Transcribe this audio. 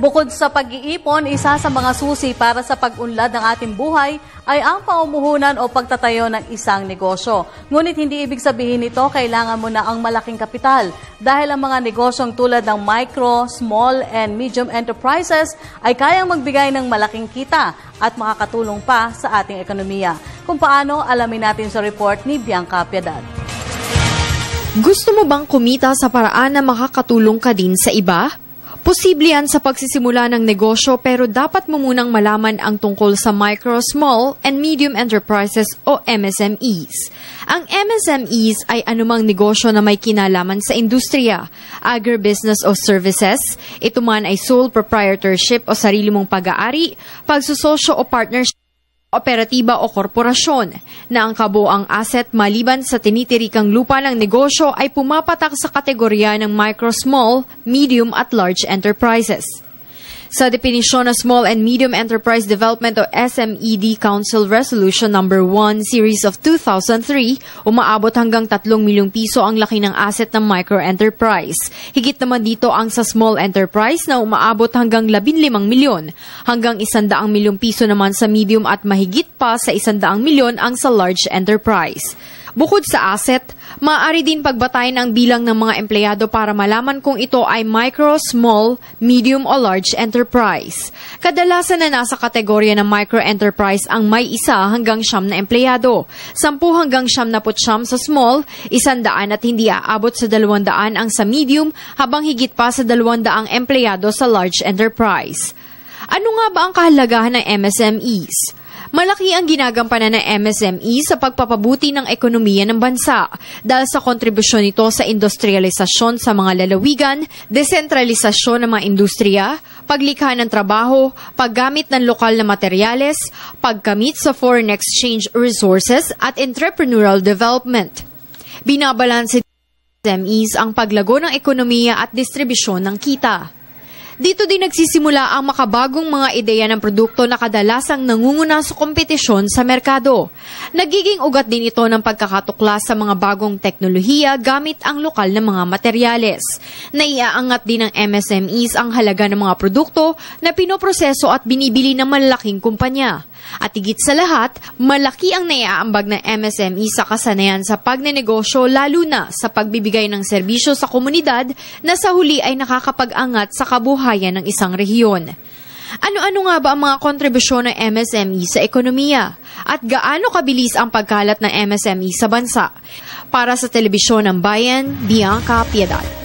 Bukod sa pag-iipon, isa sa mga susi para sa pag-unlad ng ating buhay ay ang pamumuhunan o pagtatayo ng isang negosyo. Ngunit hindi ibig sabihin nito kailangan mo na ang malaking kapital dahil ang mga negosyong tulad ng micro, small, and medium enterprises ay kayang magbigay ng malaking kita at makakatulong pa sa ating ekonomiya. Kung paano, alamin natin sa report ni Bianca Piedad. Gusto mo bang kumita sa paraan na makakatulong ka din sa iba? Posible yan sa pagsisimula ng negosyo pero dapat mo munang malaman ang tungkol sa micro, small, and medium enterprises o MSMEs. Ang MSMEs ay anumang negosyo na may kinalaman sa industriya, agribusiness o services. Ito man ay sole proprietorship o sarili mong pag-aari, pagsusosyo o partnership, operatiba o korporasyon, na ang kabuoang asset maliban sa tinitirikang lupa ng negosyo ay pumapatak sa kategorya ng micro, small, medium at large enterprises. Sa definisyon ng Small and Medium Enterprise Development o SMED Council Resolution No. 1 Series of 2003, umaabot hanggang 3 milyong piso ang laki ng asset ng microenterprise. Higit naman dito ang sa small enterprise na umaabot hanggang 15 milyon, hanggang 100 milyong piso naman sa medium at mahigit pa sa 100 milyon ang sa large enterprise. Bukod sa asset, maaari din pagbatayan ang bilang ng mga empleyado para malaman kung ito ay micro, small, medium o large enterprise. Kadalasan na nasa kategorya ng micro-enterprise ang may 1 hanggang 9 na empleyado, 10 hanggang 99 sa small, 100 at hindi aabot sa 200 ang sa medium, habang higit pa sa 200 empleyado sa large enterprise. Ano nga ba ang kahalagahan ng MSMEs? Malaki ang ginagampanan ng MSME sa pagpapabuti ng ekonomiya ng bansa dahil sa kontribusyon nito sa industrialisasyon sa mga lalawigan, desentralisasyon ng mga industriya, paglikha ng trabaho, paggamit ng lokal na materyales, pagkamit sa foreign exchange resources at entrepreneurial development. Binabalanse ng MSMEs ang paglago ng ekonomiya at distribusyon ng kita. Dito din nagsisimula ang makabagong mga ideya ng produkto na kadalasang nangunguna sa kompetisyon sa merkado. Nagiging ugat din ito ng pagkakatuklas sa mga bagong teknolohiya gamit ang lokal na mga materyales. Naiaangat din ng MSMEs ang halaga ng mga produkto na pinoproseso at binibili ng malalaking kumpanya. At higit sa lahat, malaki ang naiaambag ng MSME sa kasanayan sa pagnenegosyo lalo na sa pagbibigay ng serbisyo sa komunidad na sa huli ay nakakapag-angat sa kabuhayan ng isang rehiyon. Ano-ano nga ba ang mga kontribusyon ng MSME sa ekonomiya? At gaano kabilis ang pagkalat ng MSME sa bansa? Para sa Telebisyon ng Bayan, Bianca Piedad.